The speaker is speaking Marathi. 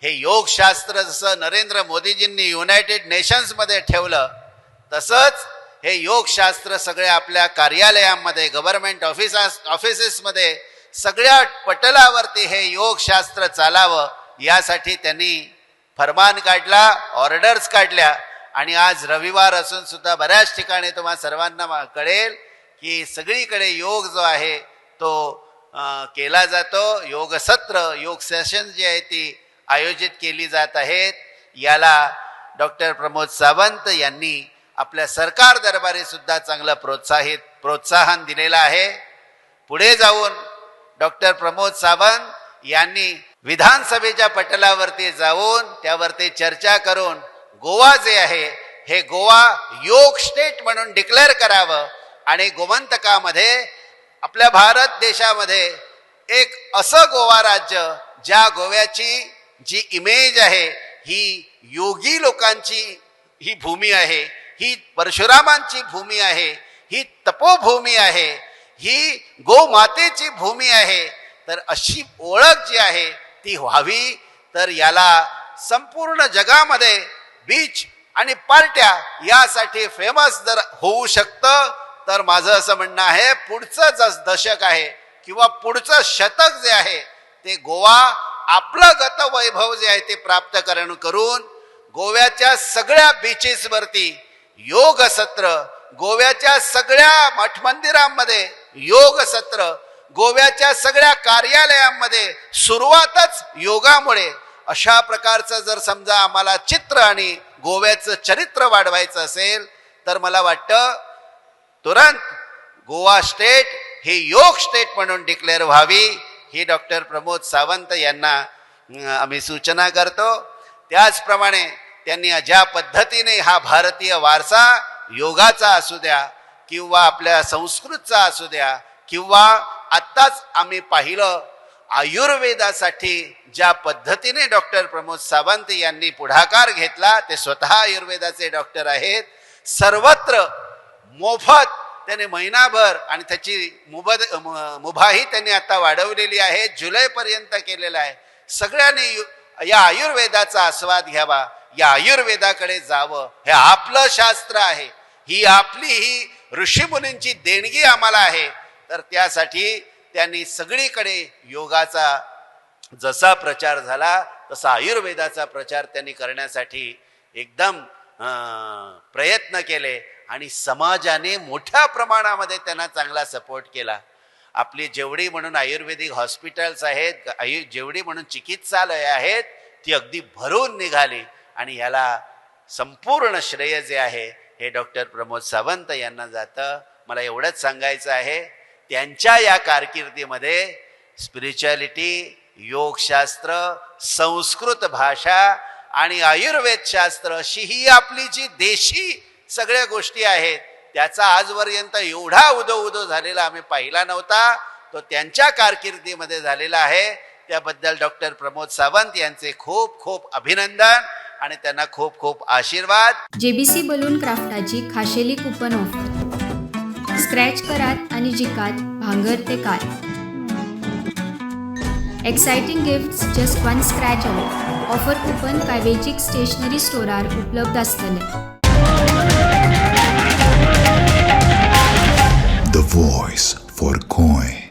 हे योगशास्त्र जसं नरेंद्र मोदीजींनी युनायटेड नेशन्समध्ये ठेवलं तसंच हे योगशास्त्र सगळ्या आपल्या कार्यालयांमध्ये गव्हर्नमेंट ऑफिसेसमध्ये सगळ्या पटलावरती हे योगशास्त्र चालावं यासाठी त्यांनी फरमान काढला, ऑर्डर्स काढल्या. आणि आज रविवार असून सुद्धा बऱ्याच ठिकाणी तुम्हा सर्वांना कळेल की सगळीकडे योग जो आहे तो केला जातो. योग सत्र, योग सेशन जी आहे ती आयोजित केली जात आहेत. याला डॉक्टर प्रमोद सावंत यांनी आपल्या सरकार दरबारी सुद्धा चांगलं प्रोत्साहन दिलेलं आहे. पुढे जाऊन डॉक्टर प्रमोद सावंत यांनी विधानसभेच्या पटलावरती जाऊन त्यावरती चर्चा करून गोवा जे आहे हे गोवा योग स्टेट म्हणून डिक्लेअर करावं आणि गोमंतकामध्ये आपल्या भारत देशामध्ये एक असं गोवा राज्य ज्या गोव्याची जी इमेज आहे ही योगी लोकांची ही भूमी आहे, ही परशुरामांची भूमी आहे, ही तपोभूमी आहे, ही गोमातेची भूमी आहे. तर अशी ओळख जी आहे ती व्हावी. तर याला संपूर्ण जगामध्ये बीच आणि पार्ट्या यासाठी फेमस जर होऊ शकतं तर माझं असं म्हणणं आहे पुढचं दशक आहे किंवा पुढचं शतक जे आहे ते गोवा आपलं गतवैभव जे आहे ते प्राप्त करून गोव्याच्या सगळ्या बीचेसवरती योग सत्र, गोव्याच्या सगळ्या मठमंदिरांमध्ये योग सत्र, गोव्याच्या सगळ्या कार्यालयांमध्ये सुरुवातच योगामुळे, अशा प्रकारचं जर समजा आम्हाला चित्र आणि गोव्याचं चरित्र वाढवायचं असेल तर मला वाटतं तुरंत गोवा स्टेट हे योग स्टेट म्हणून डिक्लेअर व्हावी. ही डॉक्टर प्रमोद सावंत यांना आम्ही सूचना करतो. त्याचप्रमाणे त्यांनी ज्या पद्धतीने हा भारतीय वारसा योगाचा असू द्या किंवा आपल्या संस्कृतचा असू द्या किंवा आत्ताच आम्ही पाहिलं आयुर्वेदासाठी ज्या पद्धतीने डॉक्टर प्रमोद सावंत यांनी पुढाकार घेतला, ते स्वतः आयुर्वेदाचे डॉक्टर आहेत. सर्वत्र मोफत त्याने महिनाभर आणि त्याची मुभाही त्यांनी आता वाढवलेली आहे, जुलैपर्यंत केलेला आहे. सगळ्यांनी या आयुर्वेदाचा आस्वाद घ्यावा, या आयुर्वेदाकडे जावं. हे आपलं शास्त्र आहे, ही ऋषीमुनींची देणगी आम्हाला आहे. तर त्यासाठी त्यांनी सगळीकडे योगाचा जसा प्रचार झाला तसा आयुर्वेदाचा प्रचार त्यांनी करण्यासाठी एकदम प्रयत्न केले आणि समाजाने मोठ्या प्रमाणामध्ये त्यांना चांगला सपोर्ट केला. आपली जेवढी म्हणून आयुर्वेदिक हॉस्पिटल्स आहेत, जेवढी म्हणून चिकित्सालय आहेत ती अगदी भरून निघाली. आणि याला संपूर्ण श्रेय जे आहे हे डॉक्टर प्रमोद सावंत यांना जातं. मला एवढंच सांगायचं आहे, त्यांच्या या कारकिर्दीमध्ये स्पिरिच्युअलिटी, योगशास्त्र, संस्कृत भाषा आणि आयुर्वेद शास्त्र अशी ही आपली जी देशी सगळ्या गोष्टी आहेत त्याचा आजपर्यंत एवढा उदो झालेला आम्ही पाहिला नव्हता. तो त्यांच्या कारकिर्दीमध्ये झालेला आहे. त्याबद्दल डॉक्टर प्रमोद सावंत यांचे खूप खूप अभिनंदन आणि त्यांना खूप खूप आशीर्वाद. JBC बलून क्राफ्टाची खाशेली कुपन ऑफर. स्क्रॅच करात आणि जिकात भांगर ते car. Exciting gifts just one scratch off. Offer coupon कावेजिक स्टेशनरी स्टोरार उपलब्ध असतले. The voice for coin.